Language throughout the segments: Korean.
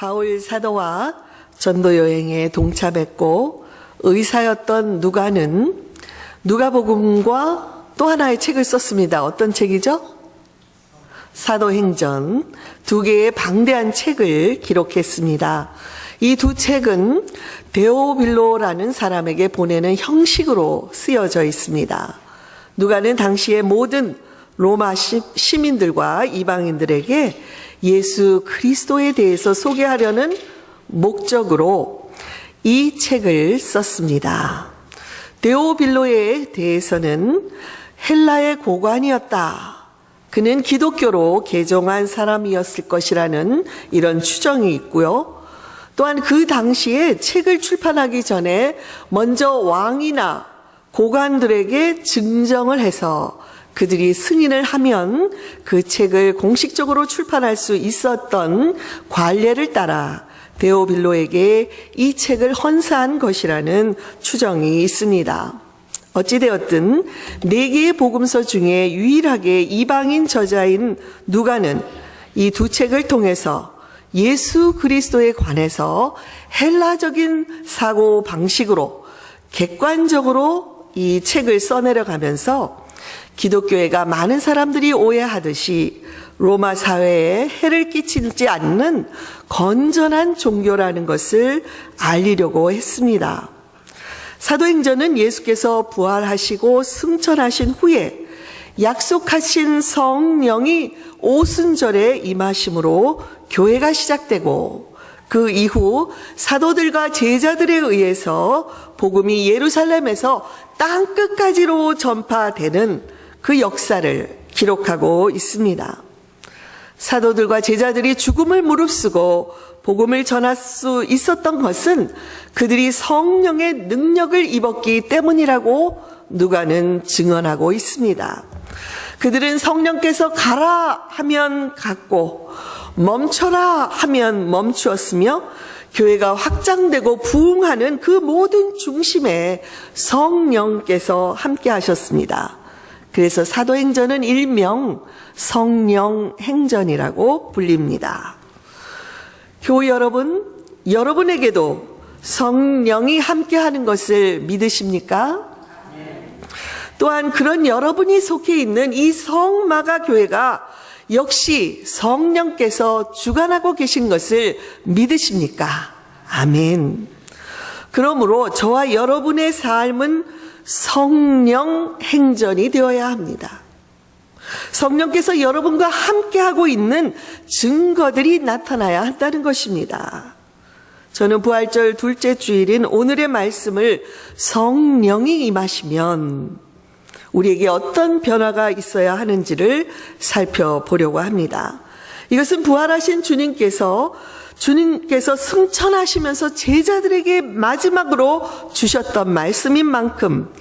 바울 사도와 전도 여행에 동참했고 의사였던 누가는 누가복음과 또 하나의 책을 썼습니다. 어떤 책이죠? 사도행전, 두 개의 방대한 책을 기록했습니다. 이 두 책은 데오빌로라는 사람에게 보내는 형식으로 쓰여져 있습니다. 누가는 당시의 모든 로마 시민들과 이방인들에게 예수 그리스도에 대해서 소개하려는 목적으로 이 책을 썼습니다. 데오빌로에 대해서는 헬라의 고관이었다. 그는 기독교로 개종한 사람이었을 것이라는 이런 추정이 있고요. 또한 그 당시에 책을 출판하기 전에 먼저 왕이나 고관들에게 증정을 해서 그들이 승인을 하면 그 책을 공식적으로 출판할 수 있었던 관례를 따라 데오빌로에게 이 책을 헌사한 것이라는 추정이 있습니다. 어찌되었든 4개의 복음서 중에 유일하게 이방인 저자인 누가는 이 두 책을 통해서 예수 그리스도에 관해서 헬라적인 사고 방식으로 객관적으로 이 책을 써내려가면서 기독교회가 많은 사람들이 오해하듯이 로마 사회에 해를 끼치지 않는 건전한 종교라는 것을 알리려고 했습니다. 사도행전은 예수께서 부활하시고 승천하신 후에 약속하신 성령이 오순절에 임하심으로 교회가 시작되고 그 이후 사도들과 제자들에 의해서 복음이 예루살렘에서 땅끝까지로 전파되는 그 역사를 기록하고 있습니다. 사도들과 제자들이 죽음을 무릅쓰고 복음을 전할 수 있었던 것은 그들이 성령의 능력을 입었기 때문이라고 누가는 증언하고 있습니다. 그들은 성령께서 가라 하면 갔고 멈춰라 하면 멈추었으며 교회가 확장되고 부흥하는 그 모든 중심에 성령께서 함께 하셨습니다. 그래서 사도행전은 일명 성령행전이라고 불립니다. 교우 여러분, 여러분에게도 성령이 함께하는 것을 믿으십니까? 또한 그런 여러분이 속해 있는 이 성마가 교회가 역시 성령께서 주관하고 계신 것을 믿으십니까? 아멘. 그러므로 저와 여러분의 삶은 성령 행전이 되어야 합니다. 성령께서 여러분과 함께하고 있는 증거들이 나타나야 한다는 것입니다. 저는 부활절 둘째 주일인 오늘의 말씀을 성령이 임하시면 우리에게 어떤 변화가 있어야 하는지를 살펴보려고 합니다. 이것은 부활하신 주님께서 승천하시면서 제자들에게 마지막으로 주셨던 말씀인 만큼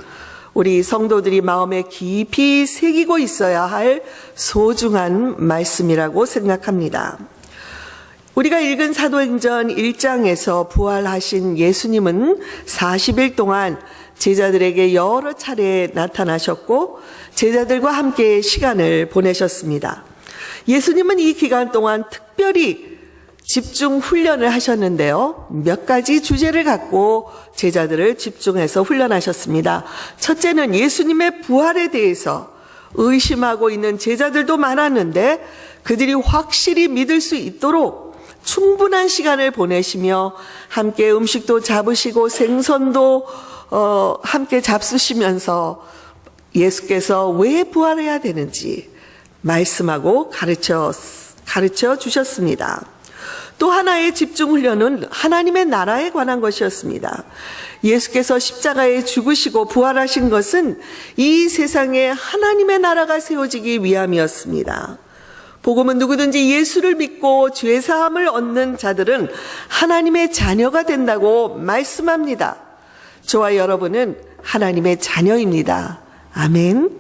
우리 성도들이 마음에 깊이 새기고 있어야 할 소중한 말씀이라고 생각합니다. 우리가 읽은 사도행전 1장에서 부활하신 예수님은 40일 동안 제자들에게 여러 차례 나타나셨고 제자들과 함께 시간을 보내셨습니다. 예수님은 이 기간 동안 특별히 집중 훈련을 하셨는데요. 몇 가지 주제를 갖고 제자들을 집중해서 훈련하셨습니다. 첫째는 예수님의 부활에 대해서 의심하고 있는 제자들도 많았는데 그들이 확실히 믿을 수 있도록 충분한 시간을 보내시며 함께 음식도 잡으시고 생선도 함께 잡수시면서 예수께서 왜 부활해야 되는지 말씀하고 가르쳐 주셨습니다. 또 하나의 집중 훈련은 하나님의 나라에 관한 것이었습니다. 예수께서 십자가에 죽으시고 부활하신 것은 이 세상에 하나님의 나라가 세워지기 위함이었습니다. 복음은 누구든지 예수를 믿고 죄사함을 얻는 자들은 하나님의 자녀가 된다고 말씀합니다. 저와 여러분은 하나님의 자녀입니다. 아멘.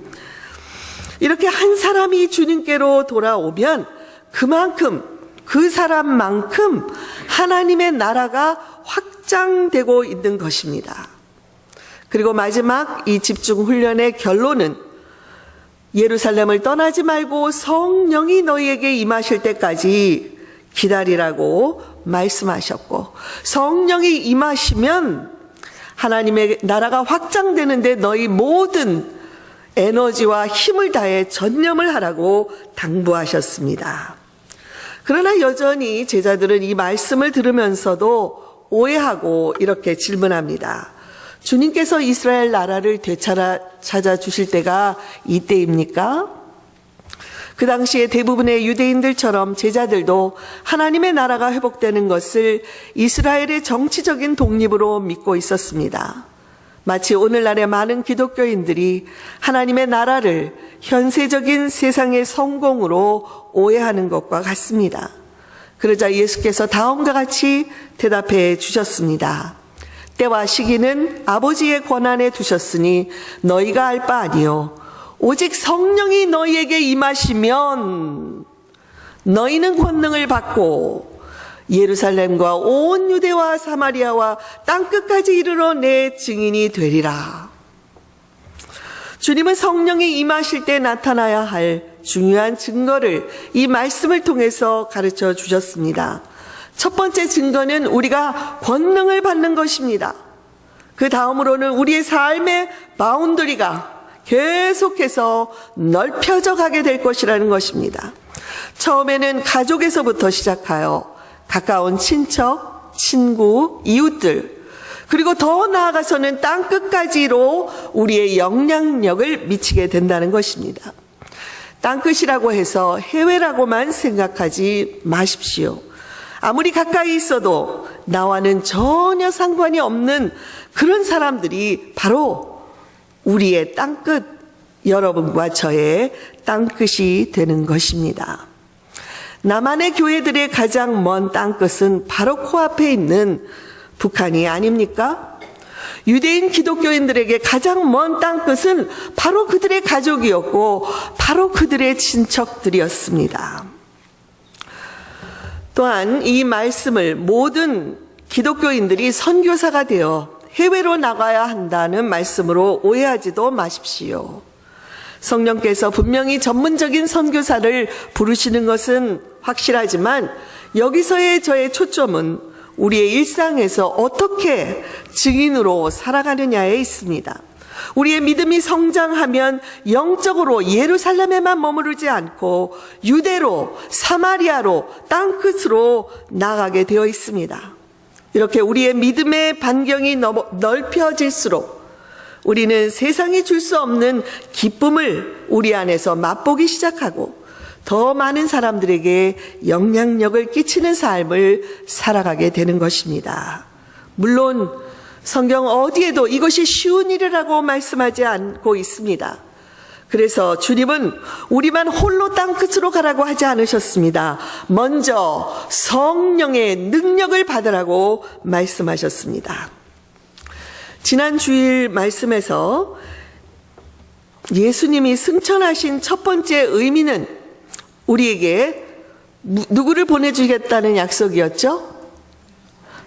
이렇게 한 사람이 주님께로 돌아오면 그 사람만큼 하나님의 나라가 확장되고 있는 것입니다. 그리고 마지막 이 집중 훈련의 결론은 예루살렘을 떠나지 말고 성령이 너희에게 임하실 때까지 기다리라고 말씀하셨고, 성령이 임하시면 하나님의 나라가 확장되는데 너희 모든 에너지와 힘을 다해 전념을 하라고 당부하셨습니다. 그러나 여전히 제자들은 이 말씀을 들으면서도 오해하고 이렇게 질문합니다. 주님께서 이스라엘 나라를 되찾아 주실 때가 이때입니까? 그 당시에 대부분의 유대인들처럼 제자들도 하나님의 나라가 회복되는 것을 이스라엘의 정치적인 독립으로 믿고 있었습니다. 마치 오늘날의 많은 기독교인들이 하나님의 나라를 현세적인 세상의 성공으로 오해하는 것과 같습니다. 그러자 예수께서 다음과 같이 대답해 주셨습니다. 때와 시기는 아버지의 권한에 두셨으니 너희가 알 바 아니요 오직 성령이 너희에게 임하시면 너희는 권능을 받고 예루살렘과 온 유대와 사마리아와 땅끝까지 이르러 내 증인이 되리라. 주님은 성령이 임하실 때 나타나야 할 중요한 증거를 이 말씀을 통해서 가르쳐 주셨습니다. 첫 번째 증거는 우리가 권능을 받는 것입니다. 그 다음으로는 우리의 삶의 바운더리가 계속해서 넓혀져 가게 될 것이라는 것입니다. 처음에는 가족에서부터 시작하여 가까운 친척, 친구, 이웃들, 그리고 더 나아가서는 땅끝까지로 우리의 영향력을 미치게 된다는 것입니다. 땅끝이라고 해서 해외라고만 생각하지 마십시오. 아무리 가까이 있어도 나와는 전혀 상관이 없는 그런 사람들이 바로 우리의 땅끝, 여러분과 저의 땅끝이 되는 것입니다. 남한의 교회들의 가장 먼 땅끝은 바로 코앞에 있는 북한이 아닙니까? 유대인 기독교인들에게 가장 먼 땅끝은 바로 그들의 가족이었고 바로 그들의 친척들이었습니다. 또한 이 말씀을 모든 기독교인들이 선교사가 되어 해외로 나가야 한다는 말씀으로 오해하지도 마십시오. 성령께서 분명히 전문적인 선교사를 부르시는 것은 확실하지만 여기서의 저의 초점은 우리의 일상에서 어떻게 증인으로 살아가느냐에 있습니다. 우리의 믿음이 성장하면 영적으로 예루살렘에만 머무르지 않고 유대로, 사마리아로, 땅끝으로 나가게 되어 있습니다. 이렇게 우리의 믿음의 반경이 넓혀질수록 우리는 세상이 줄 수 없는 기쁨을 우리 안에서 맛보기 시작하고 더 많은 사람들에게 영향력을 끼치는 삶을 살아가게 되는 것입니다. 물론 성경 어디에도 이것이 쉬운 일이라고 말씀하지 않고 있습니다. 그래서 주님은 우리만 홀로 땅끝으로 가라고 하지 않으셨습니다. 먼저 성령의 능력을 받으라고 말씀하셨습니다. 지난 주일 말씀에서 예수님이 승천하신 첫 번째 의미는 우리에게 누구를 보내주겠다는 약속이었죠?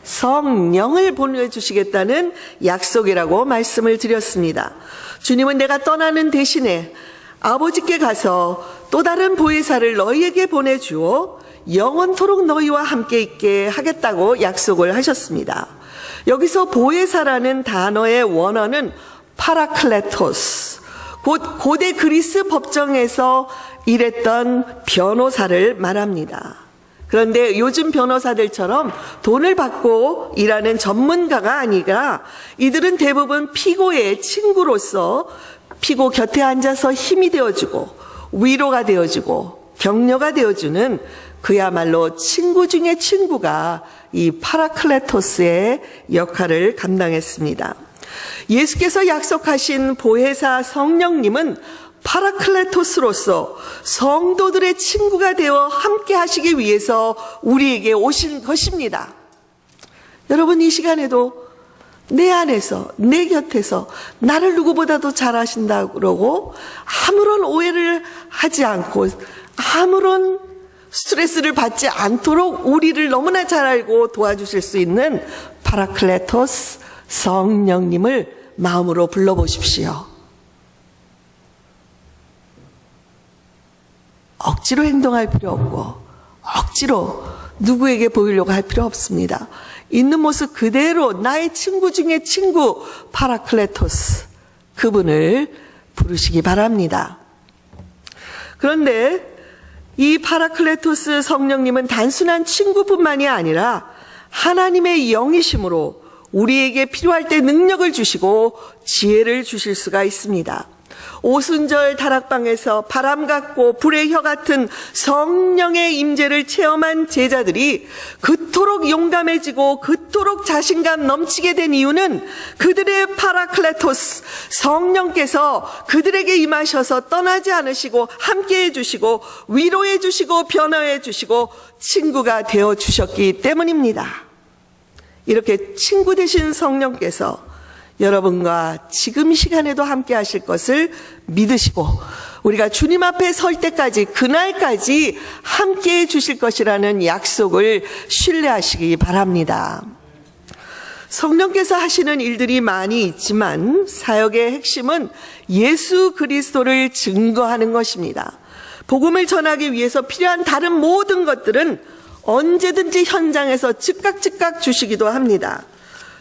성령을 보내주시겠다는 약속이라고 말씀을 드렸습니다. 주님은 내가 떠나는 대신에 아버지께 가서 또 다른 보혜사를 너희에게 보내주어 영원토록 너희와 함께 있게 하겠다고 약속을 하셨습니다. 여기서 보혜사라는 단어의 원어는 파라클레토스, 곧 고대 그리스 법정에서 일했던 변호사를 말합니다. 그런데 요즘 변호사들처럼 돈을 받고 일하는 전문가가 아니라 이들은 대부분 피고의 친구로서 피고 곁에 앉아서 힘이 되어주고 위로가 되어주고 격려가 되어주는 그야말로 친구 중에 친구가 이 파라클레토스의 역할을 감당했습니다. 예수께서 약속하신 보혜사 성령님은 파라클레토스로서 성도들의 친구가 되어 함께 하시기 위해서 우리에게 오신 것입니다. 여러분, 이 시간에도 내 안에서, 내 곁에서 나를 누구보다도 잘 아신다고 그러고 아무런 오해를 하지 않고 아무런 스트레스를 받지 않도록 우리를 너무나 잘 알고 도와주실 수 있는 파라클레토스 성령님을 마음으로 불러보십시오. 억지로 행동할 필요 없고 억지로 누구에게 보이려고 할 필요 없습니다. 있는 모습 그대로 나의 친구 중에 친구 파라클레토스, 그분을 부르시기 바랍니다. 그런데 이 파라클레토스 성령님은 단순한 친구뿐만이 아니라 하나님의 영이심으로 우리에게 필요할 때 능력을 주시고 지혜를 주실 수가 있습니다. 오순절 다락방에서 바람 같고 불의 혀 같은 성령의 임재를 체험한 제자들이 그토록 용감해지고 그토록 자신감 넘치게 된 이유는 그들의 파라클레토스 성령께서 그들에게 임하셔서 떠나지 않으시고 함께해 주시고 위로해 주시고 변화해 주시고 친구가 되어 주셨기 때문입니다. 이렇게 친구 되신 성령께서 여러분과 지금 이 시간에도 함께 하실 것을 믿으시고 우리가 주님 앞에 설 때까지 그날까지 함께 해 주실 것이라는 약속을 신뢰하시기 바랍니다. 성령께서 하시는 일들이 많이 있지만 사역의 핵심은 예수 그리스도를 증거하는 것입니다. 복음을 전하기 위해서 필요한 다른 모든 것들은 언제든지 현장에서 즉각 주시기도 합니다.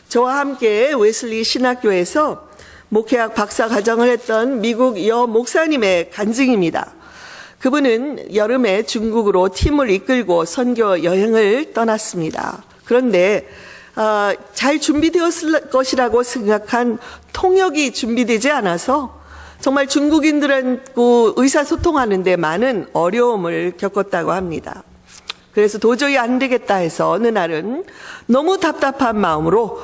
저와 함께 웨슬리 신학교에서 목회학 박사 과정을 했던 미국 여 목사님의 간증입니다. 그분은 여름에 중국으로 팀을 이끌고 선교 여행을 떠났습니다. 그런데 잘 준비되었을 것이라고 생각한 통역이 준비되지 않아서 정말 중국인들하고 의사소통하는 데 많은 어려움을 겪었다고 합니다. 그래서 도저히 안 되겠다 해서 어느 날은 너무 답답한 마음으로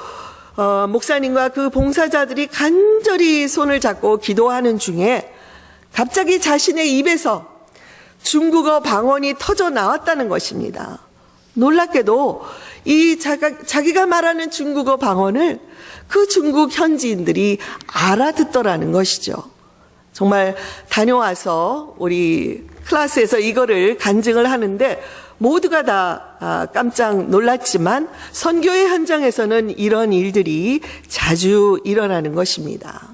목사님과 그 봉사자들이 간절히 손을 잡고 기도하는 중에 갑자기 자신의 입에서 중국어 방언이 터져 나왔다는 것입니다. 놀랍게도 이 자기가 말하는 중국어 방언을 그 중국 현지인들이 알아듣더라는 것이죠. 정말 다녀와서 우리 클래스에서 이거를 간증을 하는데 모두가 다 깜짝 놀랐지만 선교의 현장에서는 이런 일들이 자주 일어나는 것입니다.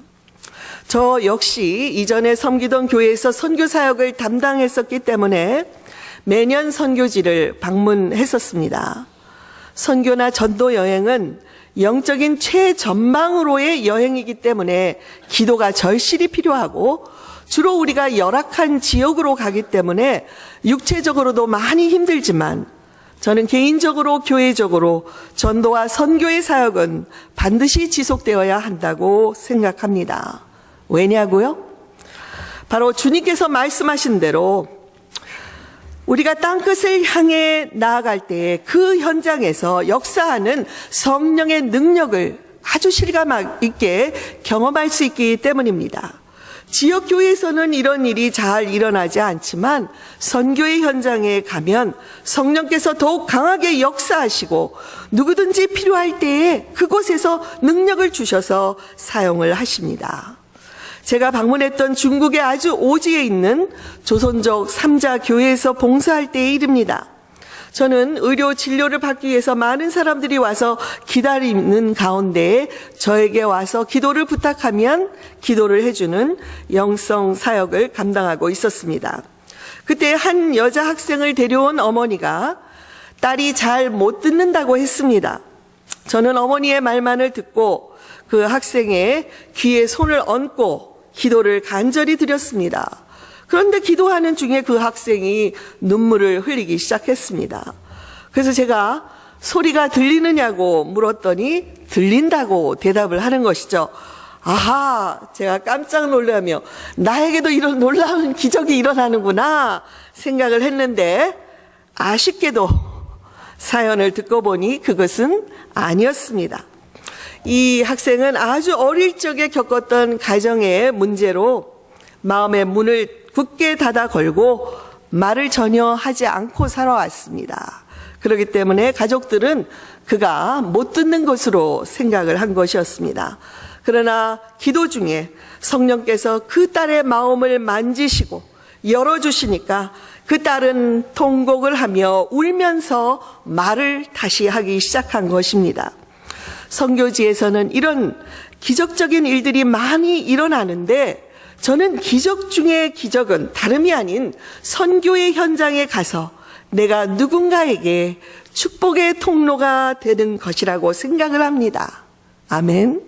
저 역시 이전에 섬기던 교회에서 선교 사역을 담당했었기 때문에 매년 선교지를 방문했었습니다. 선교나 전도 여행은 영적인 최전방으로의 여행이기 때문에 기도가 절실히 필요하고 주로 우리가 열악한 지역으로 가기 때문에 육체적으로도 많이 힘들지만 저는 개인적으로 교회적으로 전도와 선교의 사역은 반드시 지속되어야 한다고 생각합니다. 왜냐고요? 바로 주님께서 말씀하신 대로 우리가 땅끝을 향해 나아갈 때 그 현장에서 역사하는 성령의 능력을 아주 실감 있게 경험할 수 있기 때문입니다. 지역교회에서는 이런 일이 잘 일어나지 않지만 선교의 현장에 가면 성령께서 더욱 강하게 역사하시고 누구든지 필요할 때에 그곳에서 능력을 주셔서 사용을 하십니다. 제가 방문했던 중국의 아주 오지에 있는 조선족 3자 교회에서 봉사할 때의 일입니다. 저는 의료 진료를 받기 위해서 많은 사람들이 와서 기다리는 가운데 저에게 와서 기도를 부탁하면 기도를 해주는 영성 사역을 감당하고 있었습니다. 그때 한 여자 학생을 데려온 어머니가 딸이 잘 못 듣는다고 했습니다. 저는 어머니의 말만을 듣고 그 학생의 귀에 손을 얹고 기도를 간절히 드렸습니다. 그런데 기도하는 중에 그 학생이 눈물을 흘리기 시작했습니다. 그래서 제가 소리가 들리느냐고 물었더니 들린다고 대답을 하는 것이죠. 아하, 제가 깜짝 놀라며 나에게도 이런 놀라운 기적이 일어나는구나 생각을 했는데 아쉽게도 사연을 듣고 보니 그것은 아니었습니다. 이 학생은 아주 어릴 적에 겪었던 가정의 문제로 마음의 문을 굳게 닫아 걸고 말을 전혀 하지 않고 살아왔습니다. 그렇기 때문에 가족들은 그가 못 듣는 것으로 생각을 한 것이었습니다. 그러나 기도 중에 성령께서 그 딸의 마음을 만지시고 열어주시니까 그 딸은 통곡을 하며 울면서 말을 다시 하기 시작한 것입니다. 선교지에서는 이런 기적적인 일들이 많이 일어나는데 저는 기적 중의 기적은 다름이 아닌 선교의 현장에 가서 내가 누군가에게 축복의 통로가 되는 것이라고 생각을 합니다. 아멘.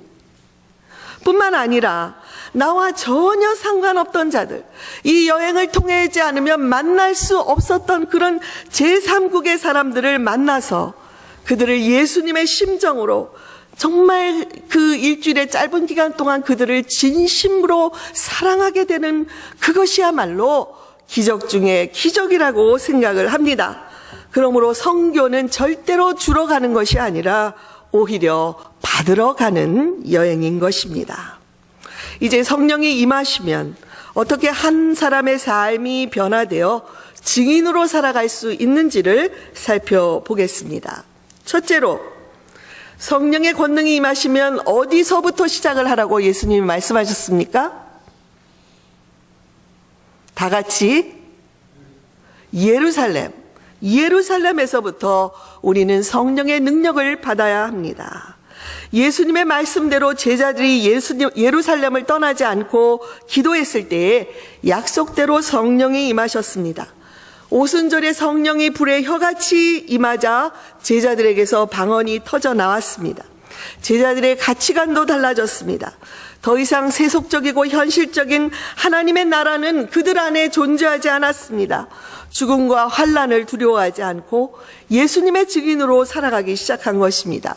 뿐만 아니라 나와 전혀 상관없던 자들, 이 여행을 통하지 않으면 만날 수 없었던 그런 제3국의 사람들을 만나서 그들을 예수님의 심정으로 정말 그 일주일의 짧은 기간 동안 그들을 진심으로 사랑하게 되는 그것이야말로 기적 중에 기적이라고 생각을 합니다. 그러므로 선교는 절대로 주러 가는 것이 아니라 오히려 받으러 가는 여행인 것입니다. 이제 성령이 임하시면 어떻게 한 사람의 삶이 변화되어 증인으로 살아갈 수 있는지를 살펴보겠습니다. 첫째로, 성령의 권능이 임하시면 어디서부터 시작을 하라고 예수님이 말씀하셨습니까? 다 같이 예루살렘에서부터 우리는 성령의 능력을 받아야 합니다. 예수님의 말씀대로 제자들이 예루살렘을 떠나지 않고 기도했을 때에 약속대로 성령이 임하셨습니다. 오순절에 성령이 불의 혀같이 임하자 제자들에게서 방언이 터져 나왔습니다. 제자들의 가치관도 달라졌습니다. 더 이상 세속적이고 현실적인 하나님의 나라는 그들 안에 존재하지 않았습니다. 죽음과 환난을 두려워하지 않고 예수님의 증인으로 살아가기 시작한 것입니다.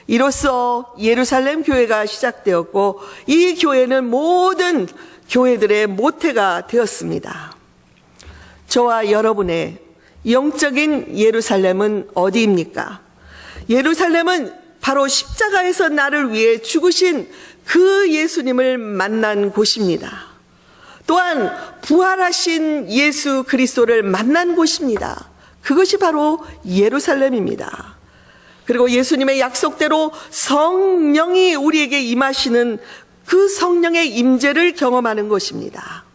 이로써 예루살렘 교회가 시작되었고 이 교회는 모든 교회들의 모태가 되었습니다. 저와 여러분의 영적인 예루살렘은 어디입니까? 예루살렘은 바로 십자가에서 나를 위해 죽으신 그 예수님을 만난 곳입니다. 또한 부활하신 예수 그리스도를 만난 곳입니다. 그것이 바로 예루살렘입니다. 그리고 예수님의 약속대로 성령이 우리에게 임하시는 그 성령의 임재를 경험하는 것입니다.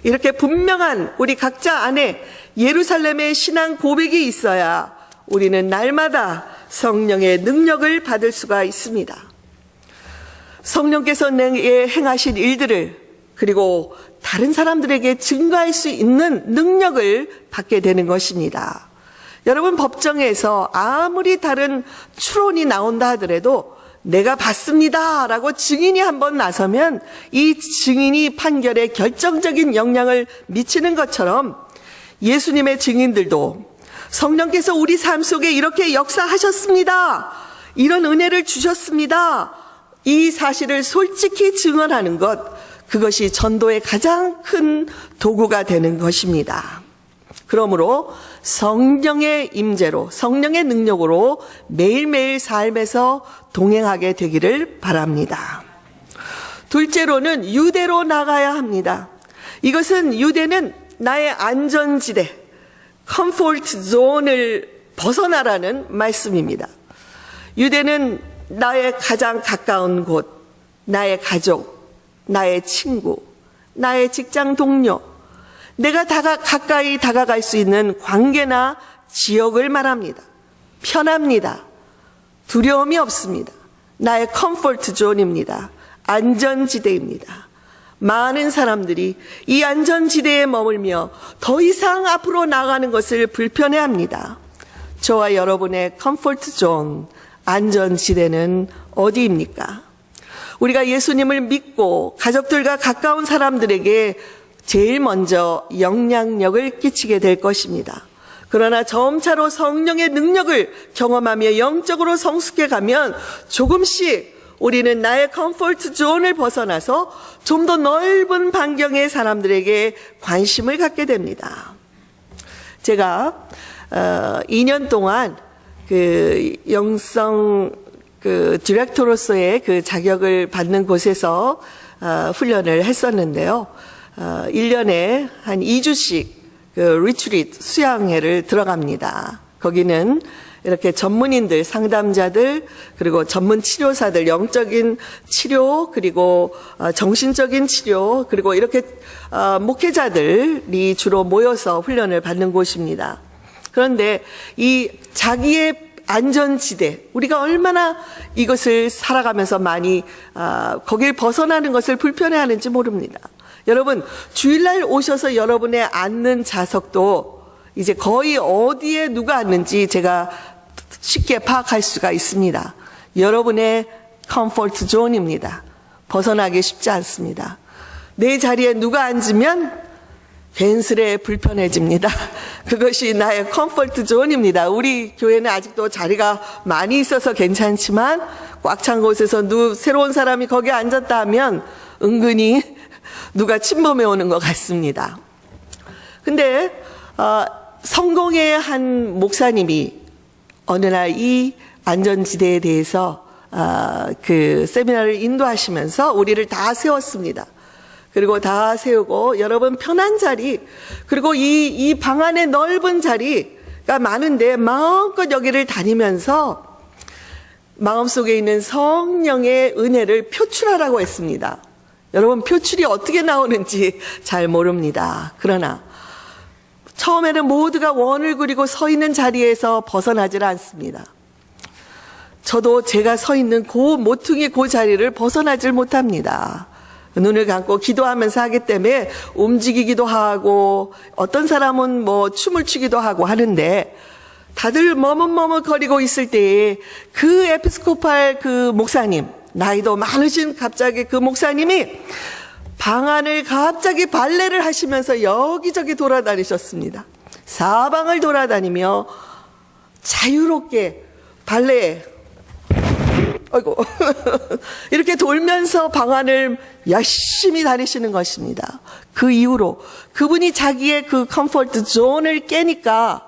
이렇게 분명한 우리 각자 안에 예루살렘의 신앙 고백이 있어야 우리는 날마다 성령의 능력을 받을 수가 있습니다. 성령께서 내게 행하신 일들을 그리고 다른 사람들에게 증거할 수 있는 능력을 받게 되는 것입니다. 여러분, 법정에서 아무리 다른 추론이 나온다 하더라도 내가 봤습니다 라고 증인이 한번 나서면 이 증인이 판결에 결정적인 영향을 미치는 것처럼 예수님의 증인들도 성령께서 우리 삶 속에 이렇게 역사하셨습니다, 이런 은혜를 주셨습니다, 이 사실을 솔직히 증언하는 것, 그것이 전도의 가장 큰 도구가 되는 것입니다. 그러므로 성령의 임재로, 성령의 능력으로 매일매일 삶에서 동행하게 되기를 바랍니다. 둘째로는 유대로 나가야 합니다. 이것은 유대는 나의 안전지대, 컴포트 존을 벗어나라는 말씀입니다. 유대는 나의 가장 가까운 곳, 나의 가족, 나의 친구, 나의 직장 동료, 내가 가까이 다가갈 수 있는 관계나 지역을 말합니다. 편합니다. 두려움이 없습니다. 나의 컴포트 존입니다. 안전지대입니다. 많은 사람들이 이 안전지대에 머물며 더 이상 앞으로 나가는 것을 불편해합니다. 저와 여러분의 컴포트 존, 안전지대는 어디입니까? 우리가 예수님을 믿고 가족들과 가까운 사람들에게 제일 먼저 영향력을 끼치게 될 것입니다. 그러나 점차로 성령의 능력을 경험하며 영적으로 성숙해 가면 조금씩 우리는 나의 컴포트 존을 벗어나서 좀 더 넓은 반경의 사람들에게 관심을 갖게 됩니다. 제가 2년 동안 그 영성 디렉터로서의 그 자격을 받는 곳에서 훈련을 했었는데요. 1년에 한 2주씩 그 리트리트 수양회를 들어갑니다. 거기는 이렇게 전문인들, 상담자들, 그리고 전문 치료사들, 영적인 치료, 그리고 정신적인 치료, 그리고 이렇게 목회자들이 주로 모여서 훈련을 받는 곳입니다. 그런데 이 자기의 안전지대, 우리가 얼마나 이것을 살아가면서 많이 거길 벗어나는 것을 불편해하는지 모릅니다. 여러분, 주일날 오셔서 여러분의 앉는 좌석도 이제 거의 어디에 누가 앉는지 제가 쉽게 파악할 수가 있습니다. 여러분의 컴포트 존입니다. 벗어나기 쉽지 않습니다. 내 자리에 누가 앉으면 괜스레 불편해집니다. 그것이 나의 컴포트 존입니다. 우리 교회는 아직도 자리가 많이 있어서 괜찮지만 꽉 찬 곳에서 새로운 사람이 거기에 앉았다 하면 은근히 누가 침범해 오는 것 같습니다. 근데 성공의 한 목사님이 어느 날 이 안전지대에 대해서 그 세미나를 인도하시면서 우리를 다 세웠습니다. 그리고 다 세우고 여러분 편한 자리, 그리고 이 방 안에 넓은 자리가 많은데 마음껏 여기를 다니면서 마음속에 있는 성령의 은혜를 표출하라고 했습니다. 여러분 표출이 어떻게 나오는지 잘 모릅니다. 그러나 처음에는 모두가 원을 그리고 서 있는 자리에서 벗어나질 않습니다. 저도 제가 서 있는 모퉁이 그 자리를 벗어나질 못합니다. 눈을 감고 기도하면서 하기 때문에 움직이기도 하고 어떤 사람은 뭐 춤을 추기도 하고 하는데 다들 머뭇머뭇거리고 있을 때에 그 에피스코팔 그 목사님, 나이도 많으신 갑자기 그 목사님이 방 안을 갑자기 발레를 하시면서 여기저기 돌아다니셨습니다. 사방을 돌아다니며 자유롭게 발레 이렇게 돌면서 방 안을 열심히 다니시는 것입니다. 그 이후로 그분이 자기의 그 컴포트 존을 깨니까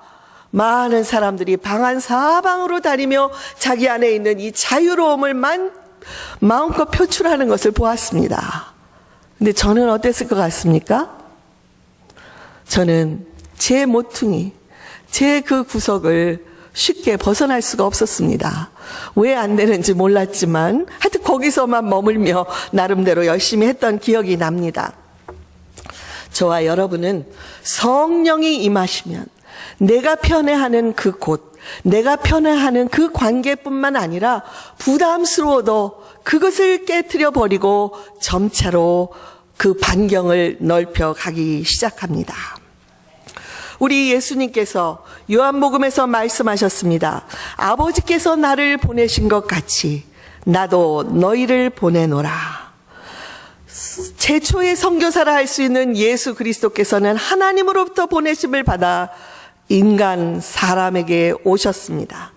많은 사람들이 방 안 사방으로 다니며 자기 안에 있는 이 자유로움을 마음껏 표출하는 것을 보았습니다. 근데 저는 어땠을 것 같습니까? 저는 제 모퉁이, 제 그 구석을 쉽게 벗어날 수가 없었습니다. 왜 안 되는지 몰랐지만 하여튼 거기서만 머물며 나름대로 열심히 했던 기억이 납니다. 저와 여러분은 성령이 임하시면 내가 편애하는 그 곳, 내가 편애하는 그 관계뿐만 아니라 부담스러워도 그것을 깨트려 버리고 점차로 그 반경을 넓혀 가기 시작합니다. 우리 예수님께서 요한복음에서 말씀하셨습니다. 아버지께서 나를 보내신 것 같이 나도 너희를 보내노라. 최초의 선교사라 할 수 있는 예수 그리스도께서는 하나님으로부터 보내심을 받아 인간 사람에게 오셨습니다.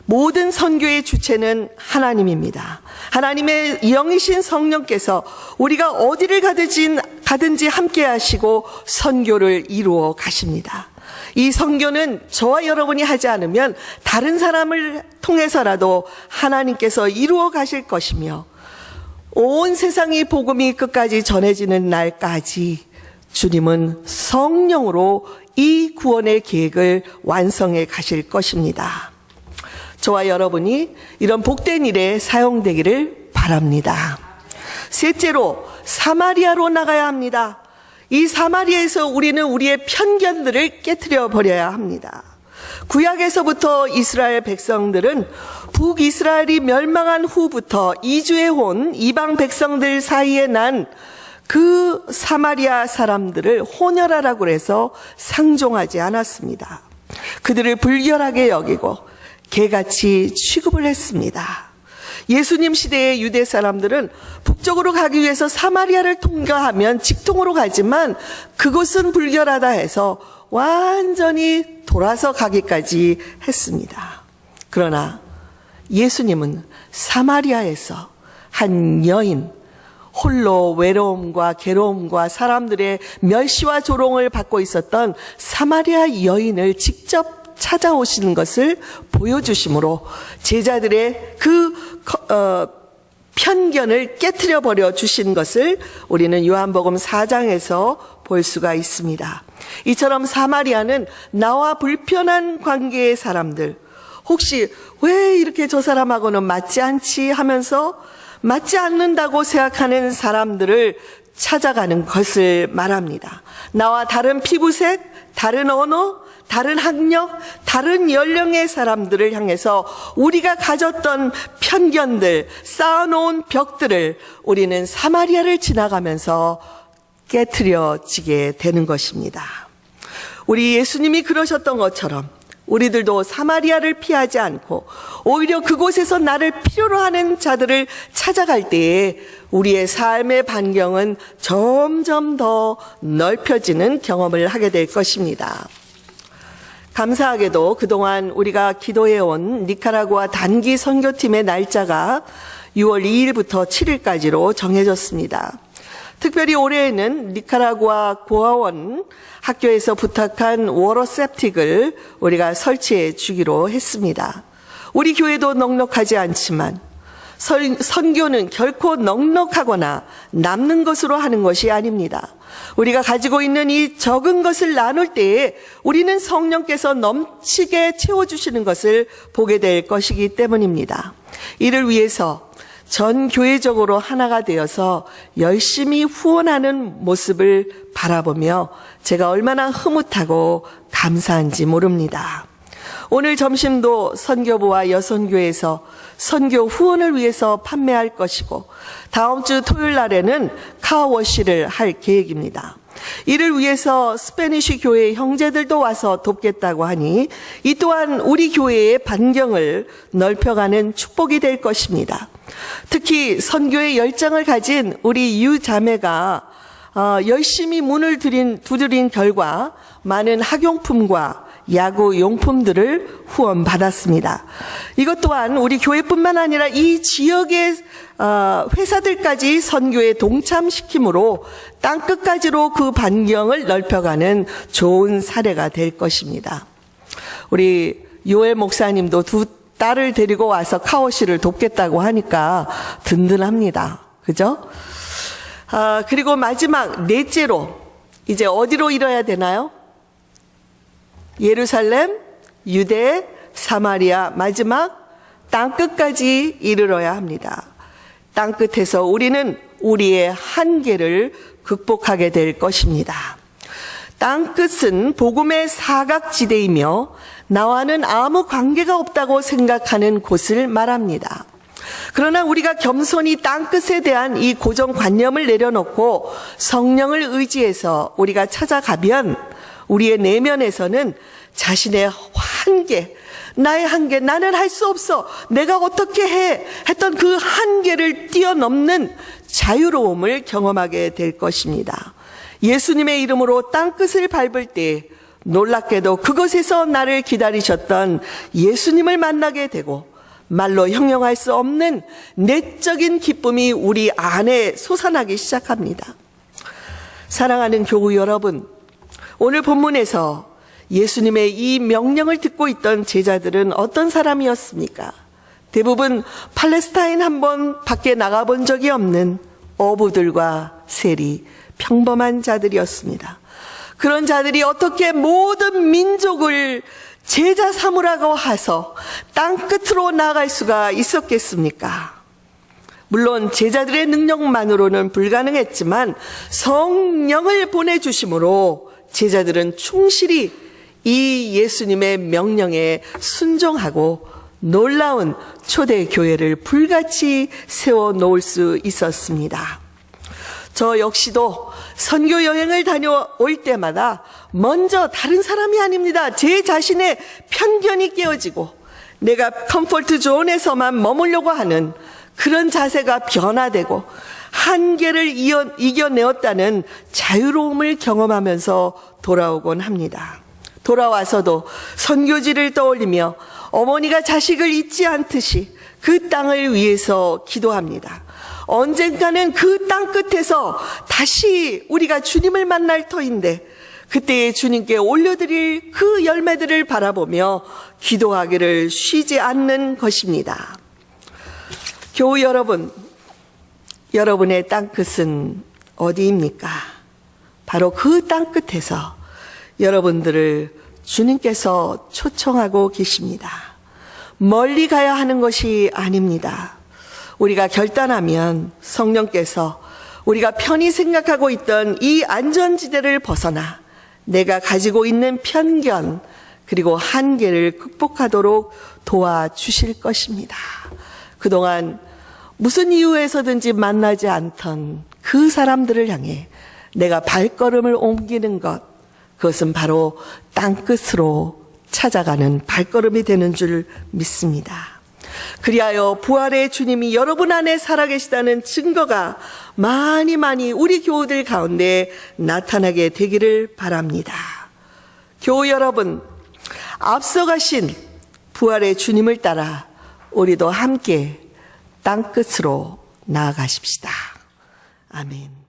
모든 선교의 주체는 하나님입니다. 하나님의 영이신 성령께서 우리가 어디를 가든지 함께 하시고 선교를 이루어 가십니다. 이 선교는 저와 여러분이 하지 않으면 다른 사람을 통해서라도 하나님께서 이루어 가실 것이며 온 세상이 복음이 끝까지 전해지는 날까지 주님은 성령으로 이 구원의 계획을 완성해 가실 것입니다. 저와 여러분이 이런 복된 일에 사용되기를 바랍니다. 셋째로 사마리아로 나가야 합니다. 이 사마리아에서 우리는 우리의 편견들을 깨트려 버려야 합니다. 구약에서부터 이스라엘 백성들은 북이스라엘이 멸망한 후부터 이주해 온 이방 백성들 사이에 난 그 사마리아 사람들을 혼혈아라고 해서 상종하지 않았습니다. 그들을 불결하게 여기고 개같이 취급을 했습니다. 예수님 시대의 유대 사람들은 북쪽으로 가기 위해서 사마리아를 통과하면 직통으로 가지만 그곳은 불결하다 해서 완전히 돌아서 가기까지 했습니다. 그러나 예수님은 사마리아에서 한 여인, 홀로 외로움과 괴로움과 사람들의 멸시와 조롱을 받고 있었던 사마리아 여인을 직접 찾아오시는 것을 보여주심으로 제자들의 그 편견을 깨트려 버려 주신 것을 우리는 요한복음 4장에서 볼 수가 있습니다. 이처럼 사마리아는 나와 불편한 관계의 사람들, 혹시 왜 이렇게 저 사람하고는 맞지 않지 하면서 맞지 않는다고 생각하는 사람들을 찾아가는 것을 말합니다. 나와 다른 피부색, 다른 언어, 다른 학력, 다른 연령의 사람들을 향해서 우리가 가졌던 편견들, 쌓아놓은 벽들을 우리는 사마리아를 지나가면서 깨트려지게 되는 것입니다. 우리 예수님이 그러셨던 것처럼 우리들도 사마리아를 피하지 않고 오히려 그곳에서 나를 필요로 하는 자들을 찾아갈 때에 우리의 삶의 반경은 점점 더 넓혀지는 경험을 하게 될 것입니다. 감사하게도 그동안 우리가 기도해온 니카라구아 단기 선교팀의 날짜가 6월 2일부터 7일까지로 정해졌습니다. 특별히 올해에는 니카라구아 고아원 학교에서 부탁한 워러 세프틱을 우리가 설치해 주기로 했습니다. 우리 교회도 넉넉하지 않지만 선교는 결코 넉넉하거나 남는 것으로 하는 것이 아닙니다. 우리가 가지고 있는 이 적은 것을 나눌 때에 우리는 성령께서 넘치게 채워주시는 것을 보게 될 것이기 때문입니다. 이를 위해서 전 교회적으로 하나가 되어서 열심히 후원하는 모습을 바라보며 제가 얼마나 흐뭇하고 감사한지 모릅니다. 오늘 점심도 선교부와 여선교에서 선교 후원을 위해서 판매할 것이고 다음 주 토요일 날에는 카워워시를 할 계획입니다. 이를 위해서 스페니쉬 교회 형제들도 와서 돕겠다고 하니 이 또한 우리 교회의 반경을 넓혀가는 축복이 될 것입니다. 특히 선교의 열정을 가진 우리 유자매가 열심히 문을 두드린 결과 많은 학용품과 야구 용품들을 후원받았습니다. 이것 또한 우리 교회뿐만 아니라 이 지역의 회사들까지 선교에 동참시킴으로 땅끝까지로 그 반경을 넓혀가는 좋은 사례가 될 것입니다. 우리 요엘 목사님도 두 딸을 데리고 와서 카오시를 돕겠다고 하니까 든든합니다. 그죠? 그리고 마지막 넷째로 이제 어디로 이뤄야 되나요? 예루살렘, 유대, 사마리아, 마지막 땅끝까지 이르러야 합니다. 땅끝에서 우리는 우리의 한계를 극복하게 될 것입니다. 땅끝은 복음의 사각지대이며 나와는 아무 관계가 없다고 생각하는 곳을 말합니다. 그러나 우리가 겸손히 땅끝에 대한 이 고정관념을 내려놓고 성령을 의지해서 우리가 찾아가면 우리의 내면에서는 자신의 한계, 나의 한계, 나는 할 수 없어, 내가 어떻게 해 했던 그 한계를 뛰어넘는 자유로움을 경험하게 될 것입니다. 예수님의 이름으로 땅끝을 밟을 때 놀랍게도 그곳에서 나를 기다리셨던 예수님을 만나게 되고 말로 형용할 수 없는 내적인 기쁨이 우리 안에 솟아나기 시작합니다. 사랑하는 교우 여러분, 오늘 본문에서 예수님의 이 명령을 듣고 있던 제자들은 어떤 사람이었습니까? 대부분 팔레스타인 한번 밖에 나가본 적이 없는 어부들과 세리, 평범한 자들이었습니다. 그런 자들이 어떻게 모든 민족을 제자 삼으라고 해서 땅끝으로 나아갈 수가 있었겠습니까? 물론 제자들의 능력만으로는 불가능했지만 성령을 보내주심으로 제자들은 충실히 이 예수님의 명령에 순종하고 놀라운 초대교회를 불같이 세워놓을 수 있었습니다. 저 역시도 선교 여행을 다녀올 때마다 먼저 다른 사람이 아닙니다. 제 자신의 편견이 깨어지고 내가 컴포트 존에서만 머물려고 하는 그런 자세가 변화되고 한계를 이겨내었다는 자유로움을 경험하면서 돌아오곤 합니다. 돌아와서도 선교지를 떠올리며 어머니가 자식을 잊지 않듯이 그 땅을 위해서 기도합니다. 언젠가는 그 땅 끝에서 다시 우리가 주님을 만날 터인데 그때에 주님께 올려드릴 그 열매들을 바라보며 기도하기를 쉬지 않는 것입니다. 교우 여러분, 여러분의 땅끝은 어디입니까? 바로 그 땅끝에서 여러분들을 주님께서 초청하고 계십니다. 멀리 가야 하는 것이 아닙니다. 우리가 결단하면 성령께서 우리가 편히 생각하고 있던 이 안전지대를 벗어나 내가 가지고 있는 편견 그리고 한계를 극복하도록 도와주실 것입니다. 그동안 무슨 이유에서든지 만나지 않던 그 사람들을 향해 내가 발걸음을 옮기는 것, 그것은 바로 땅끝으로 찾아가는 발걸음이 되는 줄 믿습니다. 그리하여 부활의 주님이 여러분 안에 살아계시다는 증거가 많이 우리 교우들 가운데 나타나게 되기를 바랍니다. 교우 여러분, 앞서가신 부활의 주님을 따라 우리도 함께 땅끝으로 나아가십시다. 아멘.